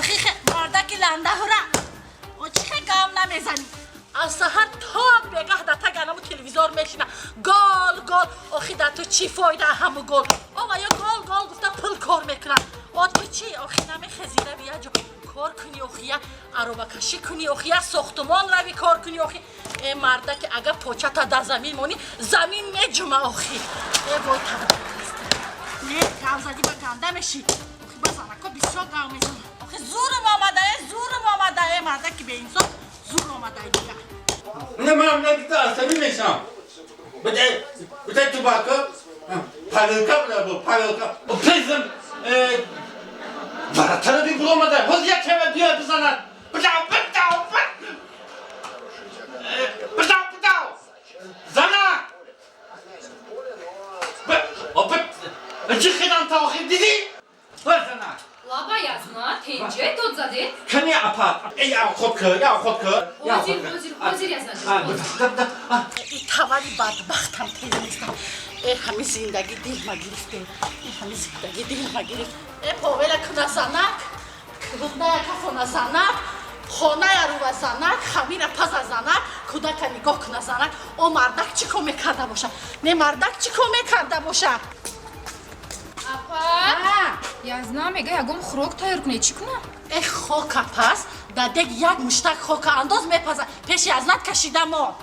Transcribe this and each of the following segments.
آخی مردکی لنده هورا او چی گام نمیزنی از سهر تا بگه دتا گنمو تلویزور میشینه گال گال آخی دتا چی فایده همو گل آقا یا گال گال گفته پل کار میکنن آ تو چی آخی نمی خزیره بیا جو کار کنی آخی عروبه کشی کنی آخی ساختمان روی کار کنی آخی ای مردک اگر پوچه تا در زمین مونی زمین میجمه آخی ای وای تا نه گام زدی با گنده میشی آخی بزنه که بسیار گام میزنه آخی زورم آمده مردک به این زور آمده دیگه نه من دیگه عصبی میشم بده تو باکو پالوکا بلا پالوکا پلیزم براتر دیگه آمده باز یک کم بیا بزنن بداو زنا چی خیدم تا آخر دیدی؟ زنا لابا yazma, tence, dod zadı. کنی اپا یا خود که Hozir yazacağım. ای توانی بدبختم تیز نیستم ای همین زندگی دل ما گرفته ای همین زندگی دل ما گرفت ای پاویل کنه زنک کبنده کفانه زنک خانه رو زنک خمیر پز زنک کودک نگاه کنه زنک او مردک چی کار میکرده باشه نه مردک چی کار میکرده باشه Apa, yazma mega yagom xrok tayyor kune chi kuna? ای خاک پس دادگ یک مشتک خاک انداز میپزه پیش از نت کشیده ما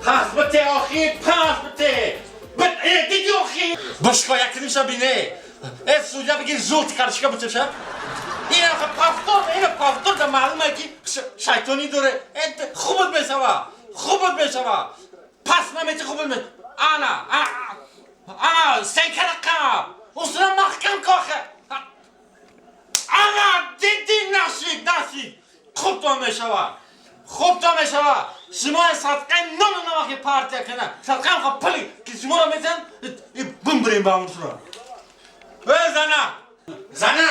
پس بته آخی پس بته دیدی آخی باشکا یکی نیشا بینه ای سوجا بگیر زود کرشکا بچه شد این پافتور ده معلومه که شیطانی داره خوبت میشوه پس نمیتی خوبت میشه انا سنکر قم اصلا محکم کاخه انا دیدی نشید خوب تو میشوه شما صدقه نماخی پارتی کنه صدقه هم خواه پلی که شما رو میزن بم بریم با اون سرا زنه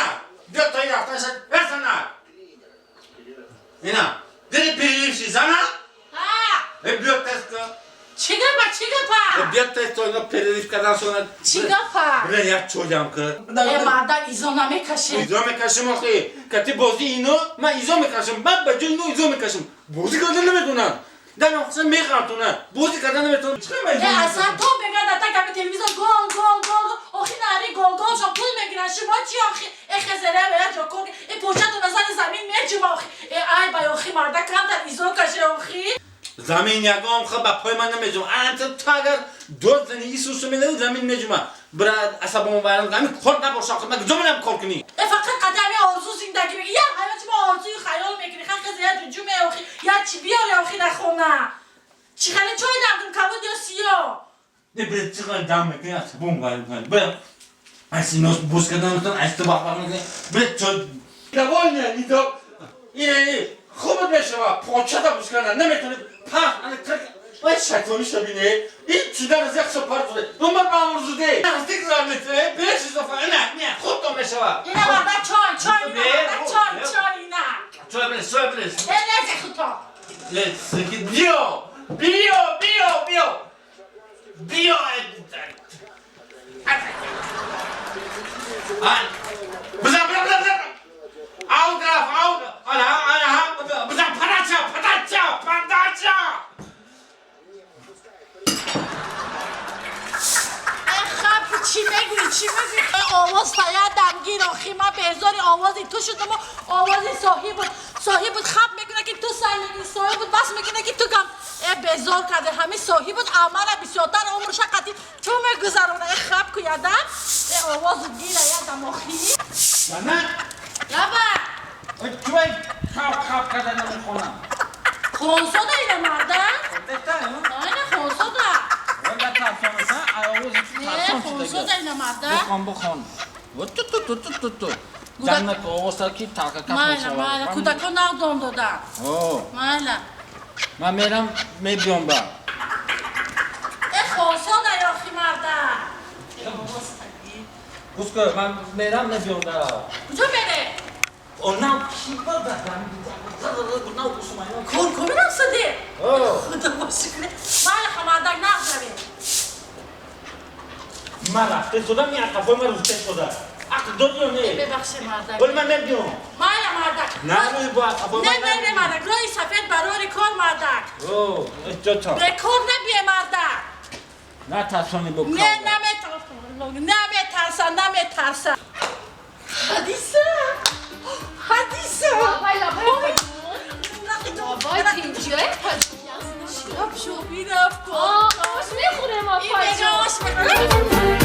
بیا تا این رفتن شد زنه اینا دیدی پیریشی زنه بیا تست کن چی گفت بیا تست تو اینا پیریش کردن شدن چی گفت بله یک چوجم کرد ای مردک ایزا نمیکشه ایزا میکشم آخی کتی بازی اینو من ایزا میکشم من به جای اینو ایزا میکشم بازی کردن نمیتونن در نقصه میخواتونه بازی کردن نمیتونن ای اصلا تو بگرد تا کمی تلویزیون گل آخی نهاری گل شما پول میگیرن شما چی آخی ای خزره باید جا کن ای پوچه تو نظر زمین میجیم آخی ای بای آخی مردک کم در ایزا کشه آخی زمین یکم خب با پای من نمیجم تا اگر دو زنی ایسوسو میده زمین میجم برای عصبم وارم زمین خورد نباشه آخه من جمعم کار کنی فقط قدمی آرزو زندگی بگی یا حیاتی با آرزوی خیال میکنی خیلی خزره جوجو آخی یا چی بیاری آخی نخونه چی خیلی چای دردون کبود یا سیاه نه برای چقدر دم میکنی عصبم وارم کنی برای اصلا نوز بوز کردن میتونم اشتباه کنی برای چای دوال نه نیدو اینه خوبت میشوه پاچه دا بوز کردن نمیتونی پس انه ترک باید شیطانی شبینه این چیدن از یک سپار بوده دنبال با آرزوده نزدیک زرنیته برش اضافه نه خوب تو میشوه اینه مردک چای نه چای برش نه خطا بیا بزن آود بزن پدرچا چی میگوی آواز تاید دمگیر آخی من بهزاری آوازی تو شدم و آوازی صاحب بود خب میگونه که تو سعی میگونی صاحب بود بس میگونه که تو کم بهزار کرده همه صاحب بود عمل بسیارتر عمرش قطعی تو میگذرونه خب که یادم آواز گیره یادم آخی نه لبا توی خب کردن نمیخونم خونساده اینه مردن؟ نه خونساده ولی ترسانسن نه خونساده اینه مردن؟ بخوان تو جنت آوازتر کی تاکه کف میشه مایلا کودکا نقدان دادن مایلا من میرم میبیام با خونساده یاخی مردن گوش کن من میرم میبیام با کجا بره؟ اونم کی بود اونم گوش کن نفسده خدا باشی کنه مایلا خمردن نقد روی من رفته شدم این حرفای من روسته شده عقل داری یا نه؟ ببخش مردک ولی من نمیام مایا مردک نه روی با حرفای من نه مردک روی سفید برای کار مردک اوه اجازه به کار نبیه مردک نه ترسانی بکن نمیترسن حدیثه بابای اینجای شراب شو بیرفت کن آش میخوره ما این بگه آش میخوره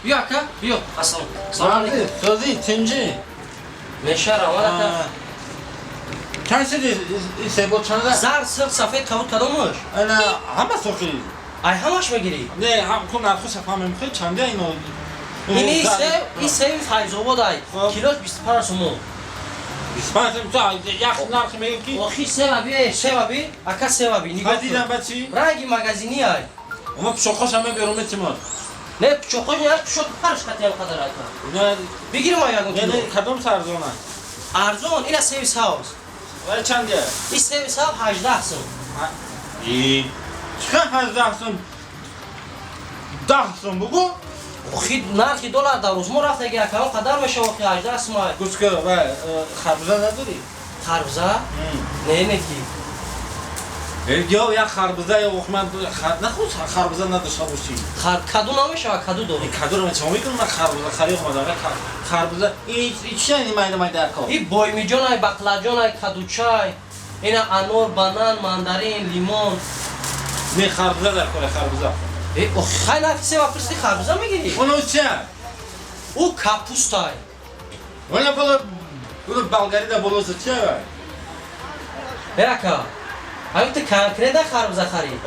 بیا اکا بیا سلام علیکم سازی چنجی نشار آمد چند شدی سه بود چند ده؟ زر سرخ سفید کبود کدومش انا همه سوخی ای همش میگیری نه هم کن نرخو سفهم میخوای چنده اینو این سه فایز آباد ای خب. کیلوش 25 سومو 25 تا یک نرخ میگم کی آخی سه و بی اکا سه و بی نگاه بعد دیدم کن بچی رنگی مگزینی ای اما پشوخاش همه بیرون تیمار نه پچوخوش نه پشوخ پرش کتی هم قدر اکا نه بگیریم آیا نه کیلو کدوم سرزونه ارزون این سرویس هاوس ولی چنده این سرویس هاوس 18 سوم ای چقدر 18 سوم 10 سوم بگو آخی نرخی دلار در روز ما رفت اگه اکا قدر میشه آخی 18 سوم ای گوش کن و خربزه نداری خربزه نه نگی یا خربزه یا وخمن نخوش خربزه نداشته باشی کدو نمیشه کدو داری این کدو رو چه میکنم من خربزه خرید اومدم خربزه این چی یعنی مایده کار این بایمی جان ای بقلا ای کدو چای اینا انار بانان ماندارین لیمون نه خربزه در کار خربزه ای خیلی نفیسه و پرستی خربزه میگیری اونو چه او کپوستای ولی بالا بلگاری در بلوزه چه اکا همین تو کنکره در خربزه خرید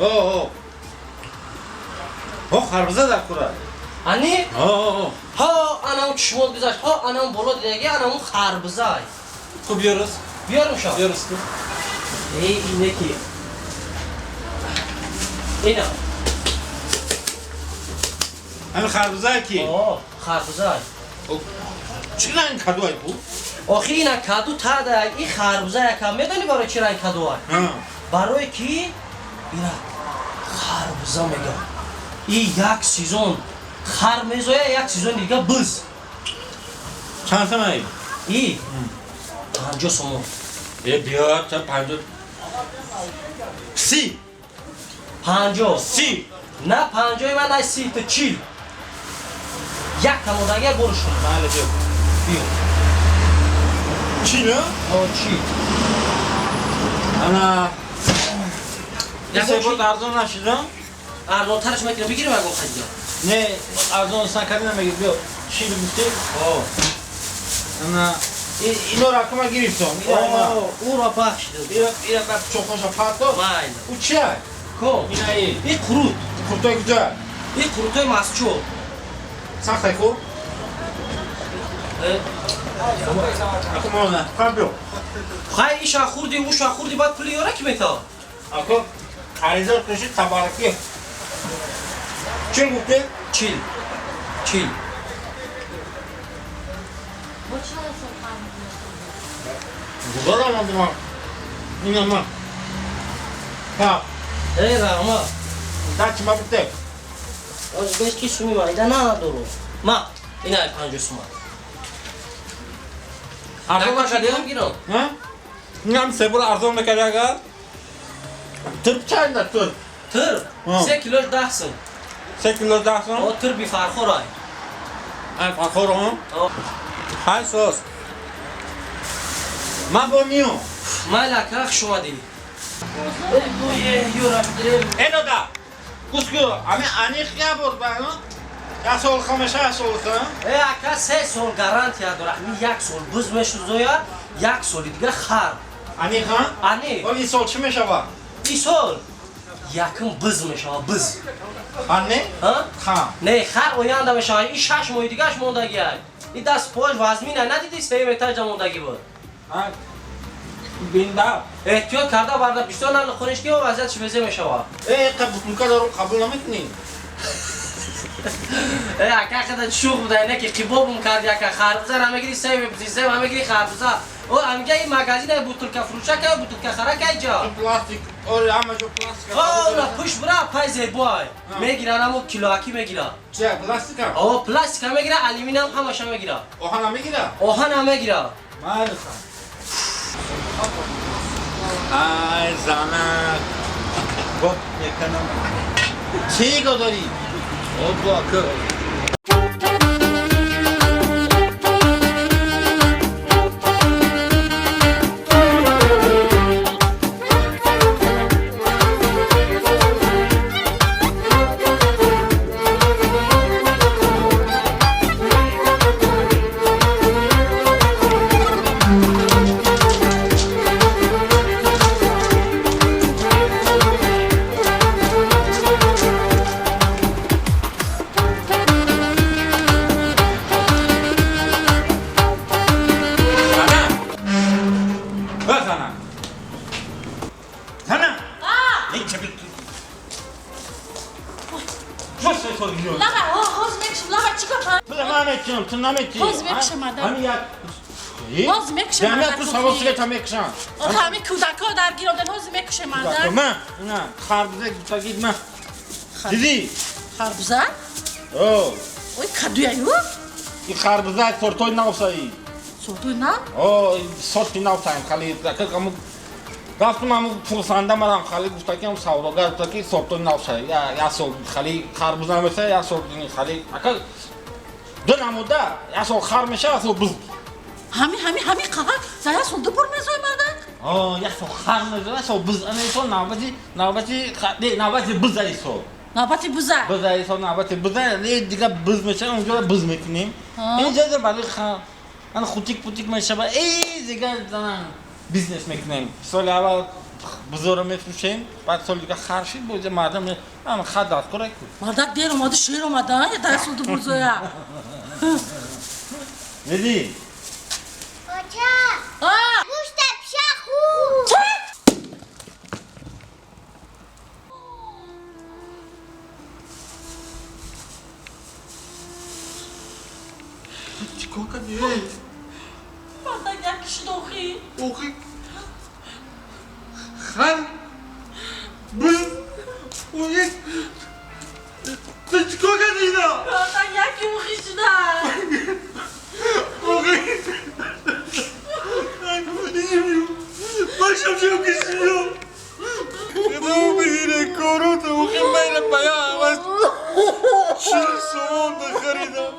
او خربزه در کار انی ها انا اون چشمات گذاشت ها انا اون بالا دیگه انا اون خربزه خوب بیارس بیارم شما بیارس تو ای اینه کی اینا همین خربزه کی خربزه چی رنگ کدو ای بود آخی اینا کدو تا ده این خربزه یکم میدونی برای چی رنگ کدو های برای کی اینا خربزه میگه این یک سیزون خرمزه یک سیزون دیگه بز چند سمه ای 50 سومو بیا تا 50 سی 50 سی نه 50 من نه 30 تا 40 یک تمودگه برش کن بله بیا بیا چی نه؟ چی انا یک سه چی؟ بود ارزان نشیدم ارزان ترش میکنه بگیریم اگه خریدم نه ارزان سنکردی نمیگید بیا چی بگیستی؟ انا اینو رقم گرفتم او را بخش داد اینا بعد چوخاشا پاتو مایل او چیه؟ کو اینا ای این قروت خورتای کجا؟ این قروتای مسچو سخته کو؟ اکو مونه کار بیو خواهی ایشا خوردی اوشا خوردی باید پلی یاره که میتا اکو عریضه کشید تبارکی چی گفتی؟ چیل گذارم هم دیما این هم ها ای رحمه در چی ما بوده؟ از بیش کی سومی مایده نه دارو ما این های 50 سومه ارزان نکن نکردی؟ شدیم گیرم ها؟ این هم سه بول ارزان نکردی اگر؟ ترب چند ترب؟ تر 3 کیلوش 10 سن 3 کیلو 10 سن؟ او تر بی فرخور های ای فخور هم؟ های سوز من با میو ما لکرخ شما دی یورا بدریم اینو دا گوش کن همه انیخ که بود باینا یا سال خمشه سال خم ای اکا 3 سال گارانتی داره می 1 سال بز میشه زویا 1 سال دیگه خر انیخ ها؟ انی ولی سال چی میشه با؟ این سال یکم بز میشه بز خانه؟ ها خان نه خر اویانده میشه این 6 ماه دیگهش موندگی هست این دست پاش وزمینه ندیدی 3 متر موندگی بود بیندا احتیاط کرده برده بیشتر نل خونش که وضعیتش وزه میشه بطولکا دارو قبول نمیکنی اکا خدا شوخ بوده اینه که قبابم کرد یکا خربزه همه 3 متر همه گیری خربزه او همگه این مگازین بطولکا فروشه که بطولکا خره که اینجا پلاستیک اور همه جو پلاستیک اونا پوش برا پایزه بای میگیرن همو کیلوکی میگیرن چه پلاستیکا او پلاستیک هم میگیرن الومینیوم همش هم میگیرن اوهانا میگیره اوهان هم میگیرن مالسا ای زنک گفت یکنم چی گو داری؟ او باکر تو نمیتونی باز میکشم مادر. همین یک باز میکشم همین مادر تو کوکی. سواسیه تا میکشم همه کودکا در گیرودن باز میکشم مادر. من نه خربزه تا گید من دیدی خربزه؟ او اوی کدویه یو؟ این خربزه سورتوی نوسایی سورتوی نه؟ او سورتی نوسایم خالی رکم رفتم همون فروشنده مرام خالی گفته که هم سوداگر گفته که سورتوی نوسایی یا سورت خالی خربزه میشه یا سورتوی خالی اکل دو نموده یا سورت خر میشه یا سورت بز همین قهر زیاد سولده بر میزوی مادر؟ یا سورت خر میشه یا سورت بز انیسو نوبتی بز ایسو نوبتی بوزه. بز ایسو نوبتی بزه دیگه بز میشه اونجا بز میکنیم اینجا در برای خر من خوتیک میشه با ای دیگه زنان بیزنس میکنیم سال اول بزرگ میفروشیم بعد سال دیگه خرشید بوده مردم هم خرد داد کرد مادر دیر اومده شیر اومده یا در سولده برزویه؟ دیدی بچه گوشت پیشه خوب چه؟ چیکار کردی؟ مادر یکیش دوخی. اوخی خر بز اوی تو چیکار کردی اینا؟ مادر یکی اوخی شده. اوخی باشم شو کشیدم خدا بگیره کارو تو اوخی میره بیا عوض شیر سوان بخریدم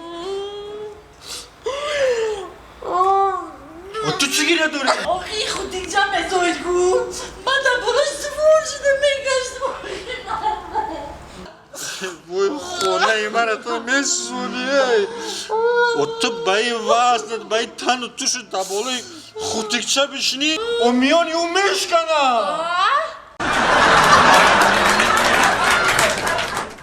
و تو چی گیره داری؟ اوخی خود دیگه میزوی گو. مادر برش سفور شده میگشت. وای خونه مرا تو میسونی و تو بای واسط بای تن توش دبالی خوتیکچه بشینی و میانی او میشکنه